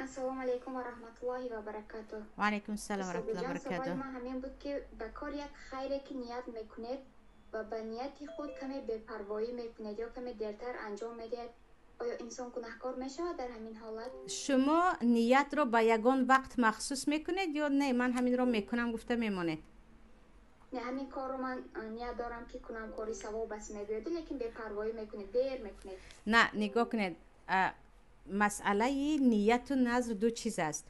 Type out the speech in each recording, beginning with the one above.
السلام علیکم و رحمت الله و برکاته. و علیکم السلام و رحمت الله و برکاته. سوال ما همین بود که به کار یک خیری که نیت میکنید و به نیت خود کمی بی‌پروایی میکنید یا کمی دیرتر انجام میدید، آیا انسان گناهکار میشود در همین حالت؟ شما نیت رو به یگان وقت مخصوص میکنید یا نه من همین رو میکنم گفته میمونید؟ نه، همین کار رو من نیت دارم که کنم، کاری ثواب است میگوید، لیکن بی‌پروایی میکنید، دیر میکنید. نه نگاه کنید، مسئله نیت و نظر دو چیز است.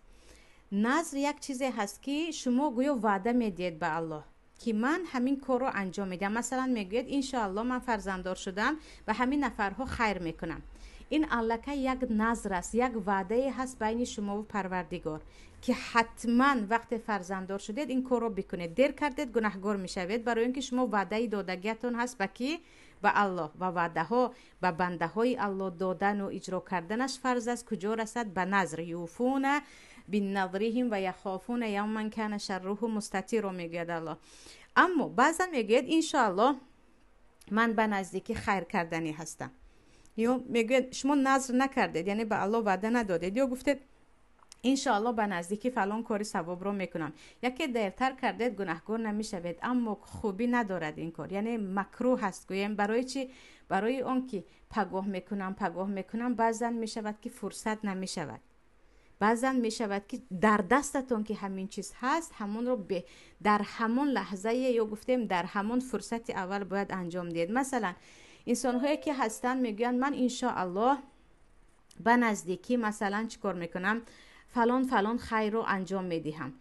نظر یک چیزی هست که شما گویا وعده میدید به الله که من همین کار رو انجام میدم. مثلا میگوید انشاءالله من فرزنددار شدم و همین نفرها خیر میکنم. این الکه یک نظر است، یک وعده هست بین شما و پروردگار که حتما وقت فرزنددار شدید این کار رو بکنید. دیر کردید گناهگار میشوید، برای اینکه شما وعده دادگیتون هست به کی؟ به الله. و وعده ها به بنده های الله دادن و اجرا کردنش فرض است. کجا رسد؟ به نظر. یوفون بالنظرهم و یخافون یوما کان شره مستطیر میگوید الله. اما بعضا میگوید انشاءالله من به نزدیکی خیر کردنی هستم، یا میگوید شما نظر نکردید یعنی به الله وعده ندادید، یا گفتید انشاءالله به نزدیکی فلان کاری ثواب رو میکنم. یکی دیرتر کردید گناهگار نمیشوید، اما خوبی ندارد این کار، یعنی مکروه هست. گویم برای چی؟ برای اون که پگاه میکنم بعضا میشود که فرصت نمیشود، بعضا میشود که در دستتون که همین چیز هست همون رو در همون لحظه یا گفتیم در همون فرصت اول باید انجام دید. مثلا انسان هایی که هستن میگن من انشاءالله به نزدیکی مثلا چیکار میکنم، فلان خیر رو انجام میدهم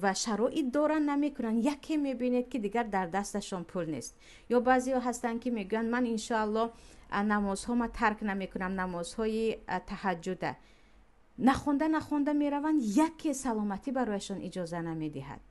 و شرایط دارن نمیکنن. یکی میبینید که دیگر در دستشون پول نیست. یا بعضی ها هستن که میگن من انشاءالله نمازها ما ترک نمیکنم، نمازهای تهجد نخونده میروند، یکی سلامتی برایشون اجازه نمیدهد.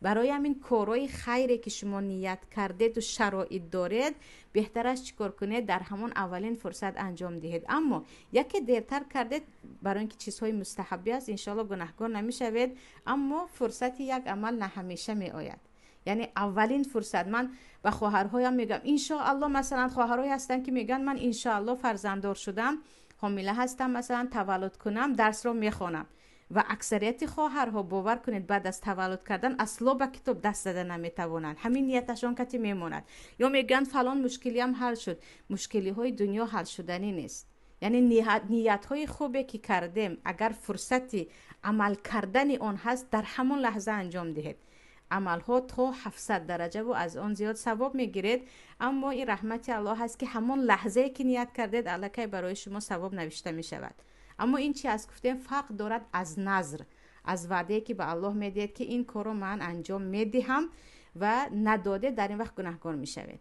برای همین کارهای خیری که شما نیت کردید و شرایط دارید بهترش چیکار کنید؟ در همون اولین فرصت انجام دهید. اما یکی دیرتر کردید برای اینکه چیزهای مستحبی است، انشالله گناهگار نمیشوید، اما فرصت یک عمل نه همیشه می آید. یعنی اولین فرصت من به خواهرهایم میگم انشاءالله، مثلا خواهرای هستن که میگن من انشاءالله فرزنددار شدم، حامله هستم، مثلا تولد کنم درس رو میخوانم، و اکثریت خواهرها باور کنید بعد از تولد کردن اصلا به کتاب دست زده نمیتوانند، همین نیتشان کتی میموند. یا میگن فلان مشکلی هم حل شد. مشکلی های دنیا حل شدنی نیست. یعنی نیت های خوبی که کردیم اگر فرصتی عمل کردن اون هست در همون لحظه انجام دهید. عمل ها تا 700 درجه و از آن زیاد ثواب میگیرید. اما این رحمت الله هست که همون لحظه که نیت کردید الکی برای شما ثواب نوشته می شود. اما این چی از گفتیم فرق دارد از نظر، از وعده که به الله میدید که این کارو من انجام میدهم و نداده در این وقت گناهکار میشوید.